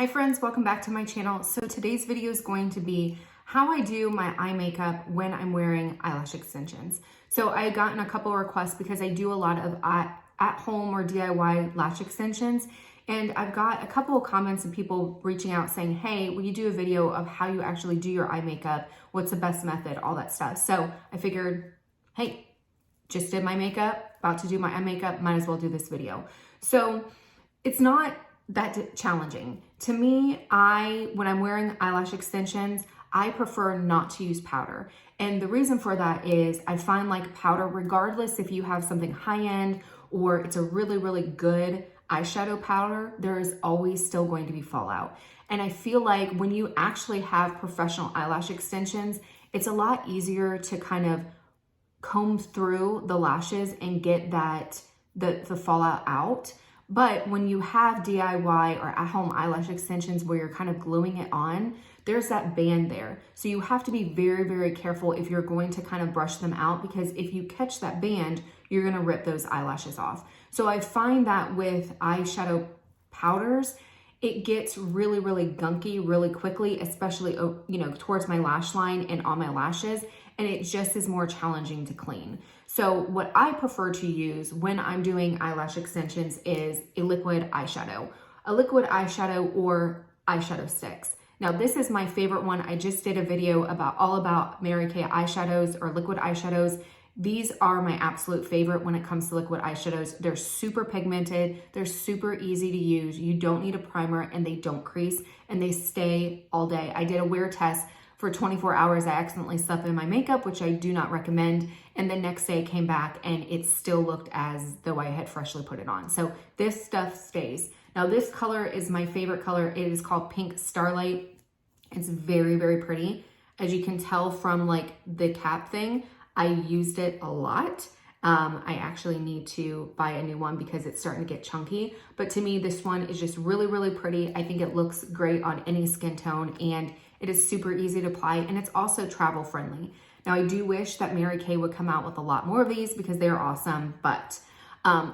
Hi friends, welcome back to my channel. So today's video is going to be how I do my eye makeup when I'm wearing eyelash extensions. So I had gotten a couple requests because I do a lot of at home or DIY lash extensions. And I've got a couple of comments and people reaching out saying, hey, will you do a video of how you actually do your eye makeup? What's the best method? All that stuff. So I figured, hey, just did my makeup, about to do my eye makeup, might as well do this video. So it's not that challenging. To me, when I'm wearing eyelash extensions, I prefer not to use powder. And the reason for that is I find like powder, regardless if you have something high-end or it's a really, really good eyeshadow powder, there is always still going to be fallout. And I feel like when you actually have professional eyelash extensions, it's a lot easier to kind of comb through the lashes and get the fallout out. But when you have DIY or at-home eyelash extensions where you're kind of gluing it on, there's that band there. So you have to be very, very careful if you're going to kind of brush them out, because if you catch that band, you're gonna rip those eyelashes off. So I find that with eyeshadow powders, it gets really, really gunky really quickly, especially, towards my lash line and on my lashes, and it just is more challenging to clean. So what I prefer to use when I'm doing eyelash extensions is a liquid eyeshadow or eyeshadow sticks. Now this is my favorite one. I just did a video all about Mary Kay eyeshadows or liquid eyeshadows. These are my absolute favorite when it comes to liquid eyeshadows. They're super pigmented, they're super easy to use. You don't need a primer and they don't crease and they stay all day. I did a wear test. For 24 hours, I accidentally slept in my makeup, which I do not recommend. And the next day I came back and it still looked as though I had freshly put it on. So this stuff stays. Now this color is my favorite color. It is called Pink Starlight. It's very, very pretty. As you can tell from like the cap thing, I used it a lot. I actually need to buy a new one because it's starting to get chunky. But to me, this one is just really, really pretty. I think it looks great on any skin tone and it is super easy to apply and it's also travel friendly. Now I do wish that Mary Kay would come out with a lot more of these because they are awesome, but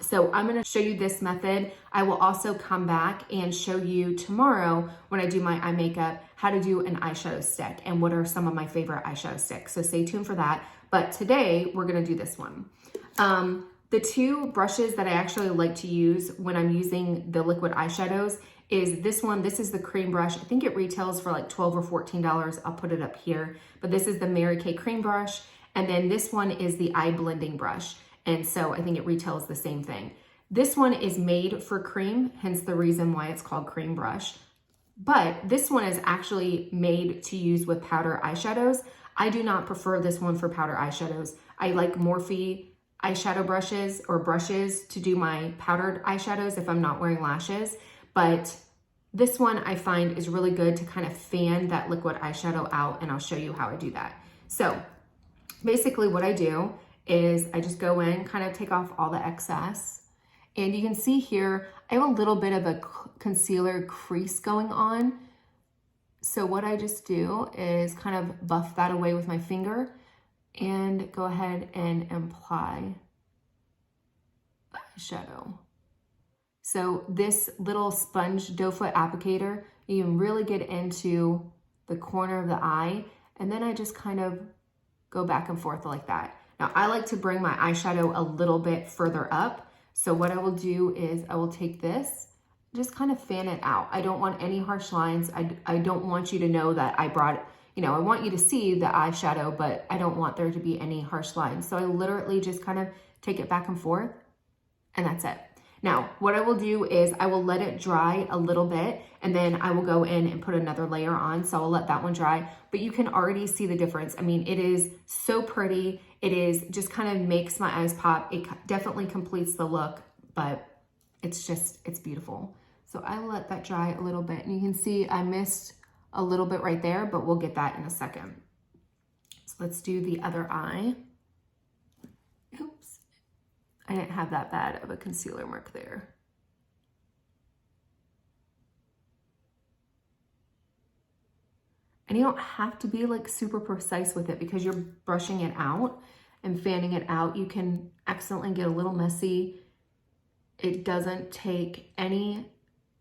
so I'm gonna show you this method. I will also come back and show you tomorrow when I do my eye makeup, how to do an eyeshadow stick and what are some of my favorite eyeshadow sticks. So stay tuned for that. But today we're gonna do this one. The two brushes that I actually like to use when I'm using the liquid eyeshadows is this one. This is the cream brush. I think it retails for like $12 or $14. I'll put it up here. But this is the Mary Kay cream brush. And then this one is the eye blending brush. And so I think it retails the same thing. This one is made for cream, hence the reason why it's called cream brush. But this one is actually made to use with powder eyeshadows. I do not prefer this one for powder eyeshadows. I like Morphe eyeshadow brushes or brushes to do my powdered eyeshadows if I'm not wearing lashes. But this one I find is really good to kind of fan that liquid eyeshadow out, and I'll show you how I do that. So basically what I do is I just go in, kind of take off all the excess. And you can see here, I have a little bit of a concealer crease going on. So what I just do is kind of buff that away with my finger and go ahead and apply eyeshadow. So this little sponge doe foot applicator, you can really get into the corner of the eye, and then I just kind of go back and forth like that. Now I like to bring my eyeshadow a little bit further up. So what I will do is I will take this, just kind of fan it out. I don't want any harsh lines. I don't want you to know that I brought, I want you to see the eyeshadow, but I don't want there to be any harsh lines. So I literally just kind of take it back and forth, and that's it. Now, what I will do is I will let it dry a little bit, and then I will go in and put another layer on. So I'll let that one dry, but you can already see the difference. I mean, it is so pretty. It is just kind of makes my eyes pop. It definitely completes the look, but it's beautiful. So I will let that dry a little bit, and you can see I missed a little bit right there, but we'll get that in a second. So let's do the other eye. Oops. I didn't have that bad of a concealer mark there. And you don't have to be like super precise with it because you're brushing it out and fanning it out. You can accidentally get a little messy. It doesn't take any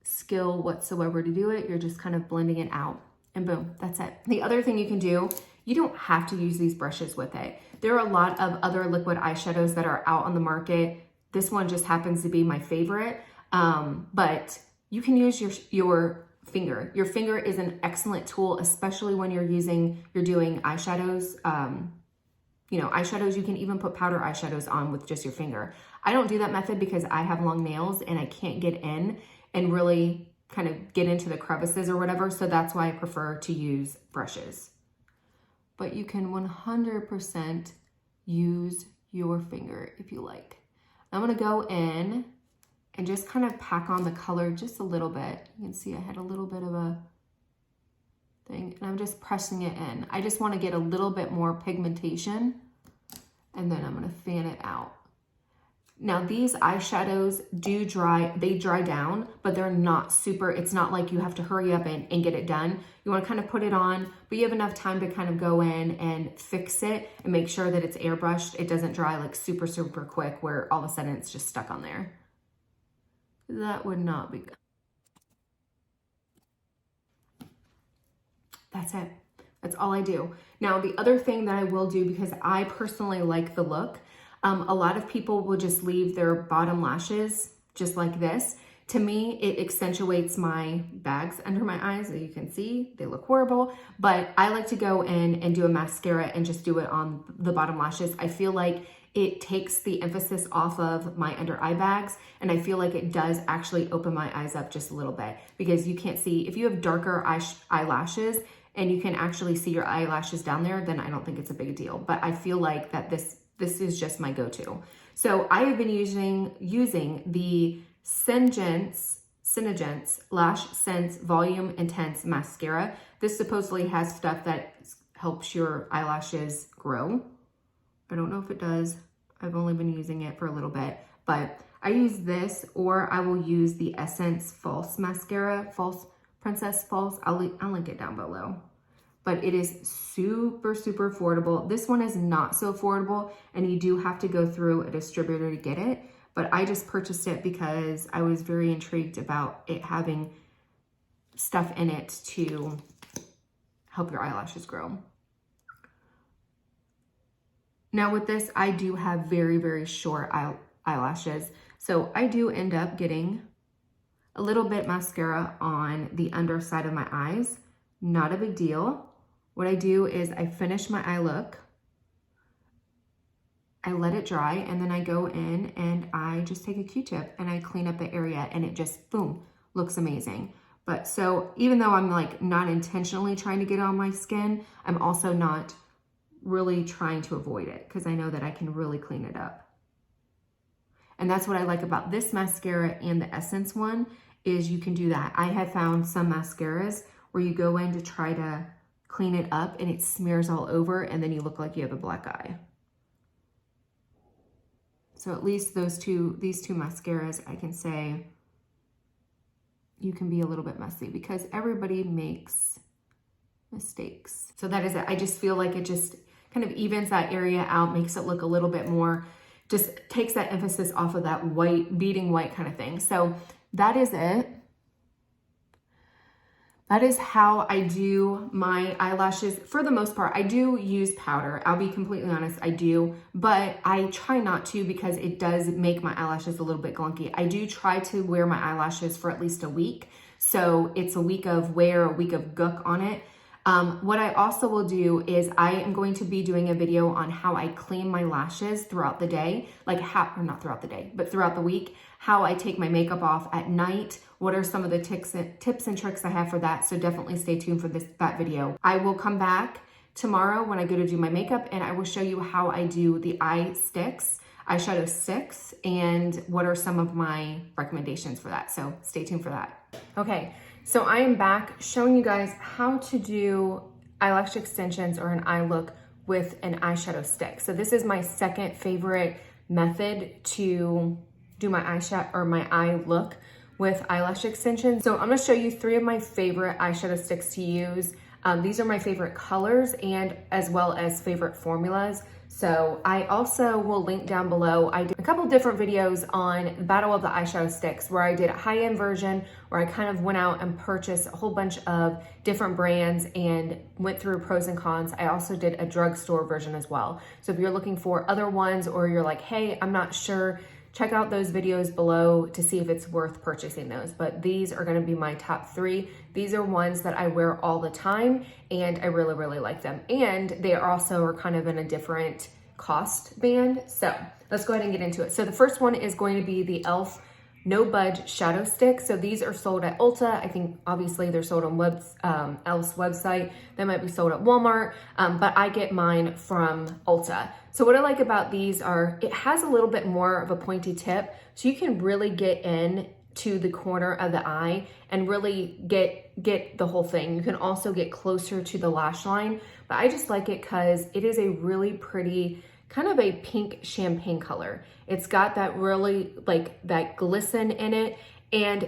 skill whatsoever to do it. You're just kind of blending it out and boom, that's it. The other thing you can do, you don't have to use these brushes with it. There are a lot of other liquid eyeshadows that are out on the market. This one just happens to be my favorite, but you can use your finger. Your finger is an excellent tool, especially when you're doing eyeshadows. You know, eyeshadows, you can even put powder eyeshadows on with just your finger. I don't do that method because I have long nails and I can't get in and really kind of get into the crevices or whatever. So that's why I prefer to use brushes. But you can 100% use your finger if you like. I'm gonna go in and just kind of pack on the color just a little bit. You can see I had a little bit of a thing and I'm just pressing it in. I just want to get a little bit more pigmentation and then I'm going to fan it out. Now these eyeshadows do dry, they dry down, but they're not super, it's not like you have to hurry up and get it done. You want to kind of put it on, but you have enough time to kind of go in and fix it and make sure that it's airbrushed. It doesn't dry like super, super quick where all of a sudden it's just stuck on there. That would not be good. That's it. That's all I do. Now, the other thing that I will do, because I personally like the look, a lot of people will just leave their bottom lashes just like this. To me, it accentuates my bags under my eyes. As you can see, they look horrible, but I like to go in and do a mascara and just do it on the bottom lashes. I feel like it takes the emphasis off of my under eye bags, and I feel like it does actually open my eyes up just a little bit, because you can't see, if you have darker eyelashes and you can actually see your eyelashes down there, then I don't think it's a big deal. But I feel like that this is just my go-to. So I have been using the SeneGence Lash Sense VolumeIntense Mascara. This supposedly has stuff that helps your eyelashes grow. I don't know if it does. I've only been using it for a little bit, but I use this, or I will use the Essence False Mascara, Princess False. I'll link it down below. But it is super, super affordable. This one is not so affordable, and you do have to go through a distributor to get it. But I just purchased it because I was very intrigued about it having stuff in it to help your eyelashes grow. Now with this, I do have very, very short eyelashes. So I do end up getting a little bit mascara on the underside of my eyes. Not a big deal. What I do is I finish my eye look, I let it dry, and then I go in and I just take a Q-tip and I clean up the area, and it just, boom, looks amazing. But so even though I'm like not intentionally trying to get on my skin, I'm also not really trying to avoid it, because I know that I can really clean it up. And that's what I like about this mascara and the Essence one, is you can do that. I have found some mascaras where you go in to try to clean it up and it smears all over, and then you look like you have a black eye. So at least these two mascaras, I can say you can be a little bit messy, because everybody makes mistakes. So that is it. I just feel like it just kind of evens that area out, makes it look a little bit more, just takes that emphasis off of that white, beating white kind of thing. So that is it. That is how I do my eyelashes. For the most part, I do use powder. I'll be completely honest, I do, but I try not to, because it does make my eyelashes a little bit glunky. I do try to wear my eyelashes for at least a week. So it's a week of wear, a week of gook on it. What I also will do is I am going to be doing a video on how I clean my lashes throughout the day, like how, or not throughout the day, but throughout the week, how I take my makeup off at night. What are some of the tips and tricks I have for that? So definitely stay tuned for that video. I will come back tomorrow when I go to do my makeup, and I will show you how I do the eyeshadow sticks, and what are some of my recommendations for that. So stay tuned for that. Okay, so I am back showing you guys how to do eyelash extensions or an eye look with an eyeshadow stick. So this is my second favorite method to do my eyeshadow or my eye look with eyelash extensions. So I'm gonna show you 3 of my favorite eyeshadow sticks to use. These are my favorite colors, and as well as favorite formulas. So I also will link down below. I did a couple different videos on the Battle of the Eyeshadow Sticks where I did a high-end version where I kind of went out and purchased a whole bunch of different brands and went through pros and cons. I also did a drugstore version as well. So if you're looking for other ones or you're like, hey, I'm not sure, check out those videos below to see if it's worth purchasing those. But these are gonna be my top 3. These are ones that I wear all the time and I really, really like them. And they also are kind of in a different cost band. So let's go ahead and get into it. So the first one is going to be the e.l.f. No Budge Shadow Stick. So these are sold at Ulta. I think obviously they're sold on e.l.f.'s website. They might be sold at Walmart, but I get mine from Ulta. So what I like about these are it has a little bit more of a pointy tip, so you can really get in to the corner of the eye and really get the whole thing. You can also get closer to the lash line, but I just like it because it is a really pretty, kind of a pink champagne color. It's got that really like that glisten in it,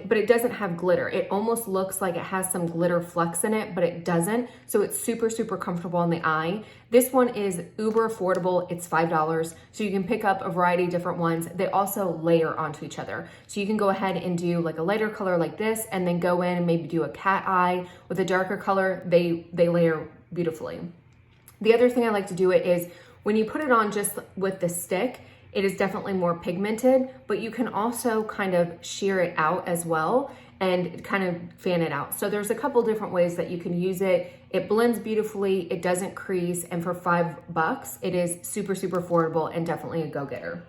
but it doesn't have glitter. It almost looks like it has some glitter flecks in it, but it doesn't. So it's super, super comfortable on the eye. This one is uber affordable. It's $5. So you can pick up a variety of different ones. They also layer onto each other. So you can go ahead and do like a lighter color like this, and then go in and maybe do a cat eye with a darker color. They layer beautifully. The other thing I like to do it is when you put it on just with the stick, it is definitely more pigmented, but you can also kind of sheer it out as well and kind of fan it out. So there's a couple different ways that you can use it. It blends beautifully, it doesn't crease, and for $5, it is super, super affordable and definitely a go-getter.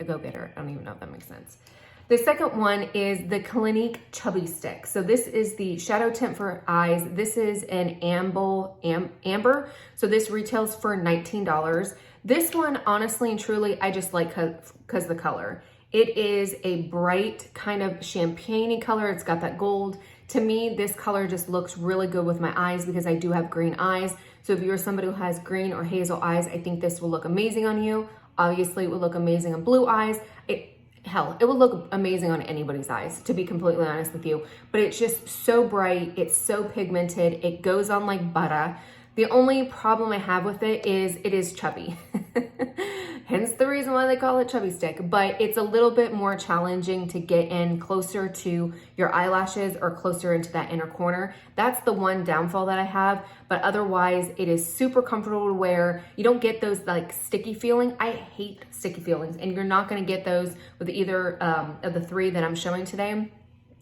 A go-getter, I don't even know if that makes sense. The second one is the Clinique Chubby Stick. So this is the shadow tint for eyes. This is an amber. So this retails for $19. This one, honestly and truly, I just like because of the color. It is a bright kind of champagne-y color. It's got that gold. To me, this color just looks really good with my eyes because I do have green eyes. So if you're somebody who has green or hazel eyes, I think this will look amazing on you. Obviously, it would look amazing on blue eyes. Hell, it would look amazing on anybody's eyes, to be completely honest with you. But it's just so bright. It's so pigmented. It goes on like butter. The only problem I have with it is chubby. Hence the reason why they call it Chubby Stick. But it's a little bit more challenging to get in closer to your eyelashes or closer into that inner corner. That's the one downfall that I have. But otherwise, it is super comfortable to wear. You don't get those like sticky feeling. I hate sticky feelings. And you're not gonna get those with either of the 3 that I'm showing today,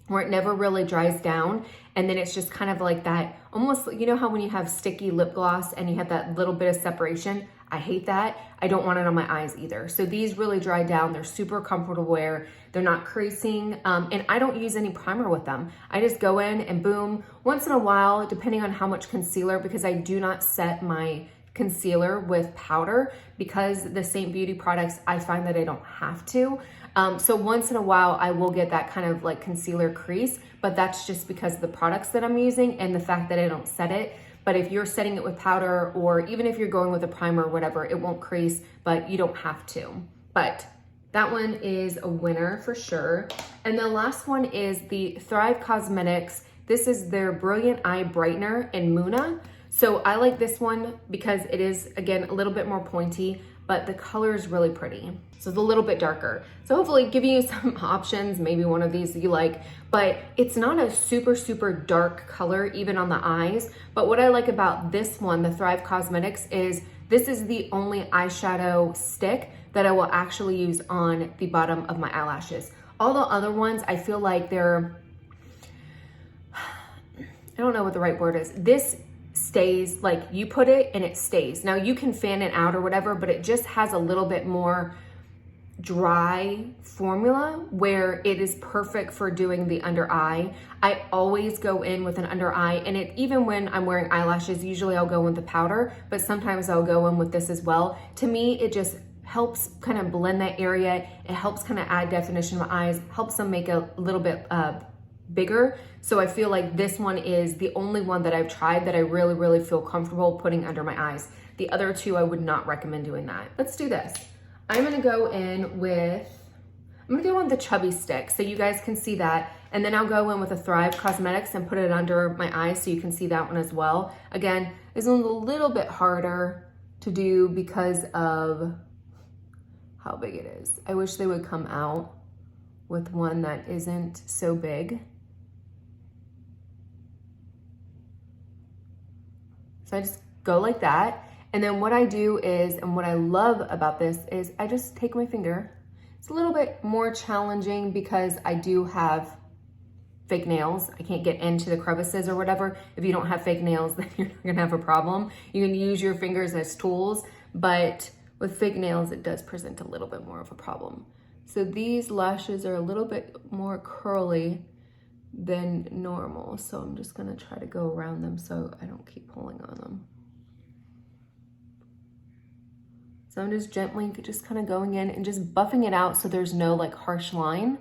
where it never really dries down. And then it's just kind of like that, almost, you know how when you have sticky lip gloss and you have that little bit of separation? I hate that. I don't want it on my eyes either. So these really dry down. They're super comfortable to wear. They're not creasing. And I don't use any primer with them. I just go in and boom. Once in a while, depending on how much concealer, because I do not set my concealer with powder because the Saint Beauty products, I find that I don't have to. So once in a while, I will get that kind of like concealer crease, but that's just because of the products that I'm using and the fact that I don't set it. But if you're setting it with powder, or even if you're going with a primer or whatever, it won't crease, but you don't have to. But that one is a winner for sure. And the last one is the Thrive Cosmetics. This is their Brilliant Eye Brightener in Muna. So I like this one because it is, again, a little bit more pointy, but the color is really pretty. So it's a little bit darker. So hopefully giving you some options, maybe one of these you like, but it's not a super, super dark color even on the eyes. But what I like about this one, the Thrive Cosmetics, is this is the only eyeshadow stick that I will actually use on the bottom of my eyelashes. All the other ones, I feel like they're, I don't know what the right word is. This stays, like you put it and it stays. Now you can fan it out or whatever, but it just has a little bit more dry formula where it is perfect for doing the under eye. I always go in with an under eye, and even when I'm wearing eyelashes, usually I'll go in with the powder, but sometimes I'll go in with this as well. To me, it just helps kind of blend that area. It helps kind of add definition to my eyes, helps them make a little bit bigger. So I feel like this one is the only one that I've tried that I really, really feel comfortable putting under my eyes. The other two, I would not recommend doing that. Let's do this. I'm gonna go in with the Chubby Stick so you guys can see that. And then I'll go in with a Thrive Cosmetics and put it under my eyes so you can see that one as well. Again, this one's a little bit harder to do because of how big it is. I wish they would come out with one that isn't so big. So I just go like that. And then what I do is, and what I love about this is I just take my finger. It's a little bit more challenging because I do have fake nails. I can't get into the crevices or whatever. If you don't have fake nails, then you're not gonna have a problem. You can use your fingers as tools, but with fake nails, it does present a little bit more of a problem. So these lashes are a little bit more curly than normal. So I'm just gonna try to go around them so I don't keep pulling on them. So I'm just gently just kind of going in and just buffing it out so there's no like harsh line.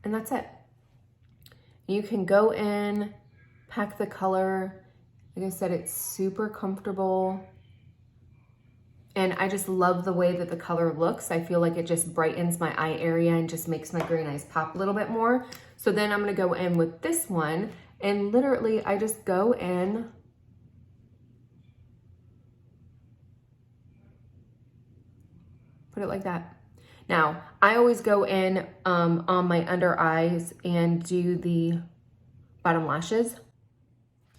And that's it. You can go in, pack the color. Like I said, it's super comfortable. And I just love the way that the color looks. I feel like it just brightens my eye area and just makes my green eyes pop a little bit more. So then I'm gonna go in with this one and literally I just go in put it like that. Now, I always go in on my under eyes and do the bottom lashes.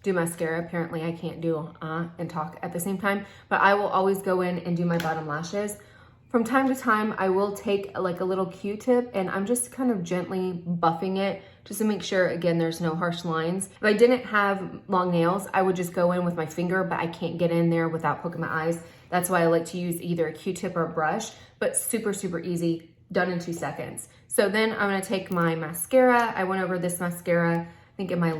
Do mascara. Apparently I can't do and talk at the same time, but I will always go in and do my bottom lashes. From time to time, I will take like a little Q-tip and I'm just kind of gently buffing it just to make sure, again, there's no harsh lines. If I didn't have long nails, I would just go in with my finger, but I can't get in there without poking my eyes. That's why I like to use either a Q-tip or a brush, but super, super easy, done in 2 seconds. So then I'm gonna take my mascara. I went over this mascara, I think in my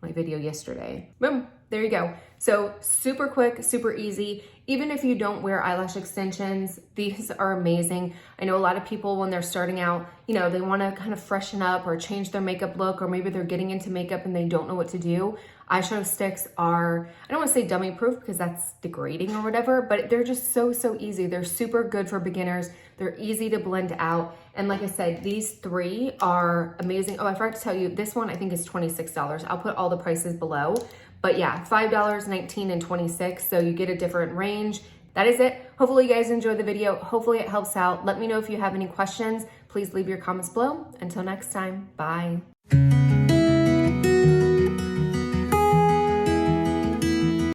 video yesterday. Boom, there you go. So super quick, super easy. Even if you don't wear eyelash extensions, these are amazing. I know a lot of people when they're starting out, you know, they wanna kind of freshen up or change their makeup look, or maybe they're getting into makeup and they don't know what to do. Eyeshadow sticks are, I don't wanna say dummy proof because that's degrading or whatever, but they're just so, so easy. They're super good for beginners. They're easy to blend out. And like I said, these 3 are amazing. Oh, I forgot to tell you, this one I think is $26. I'll put all the prices below. But yeah, $5, $19, and $26. So you get a different range. That is it. Hopefully you guys enjoyed the video. Hopefully it helps out. Let me know if you have any questions. Please leave your comments below. Until next time, bye.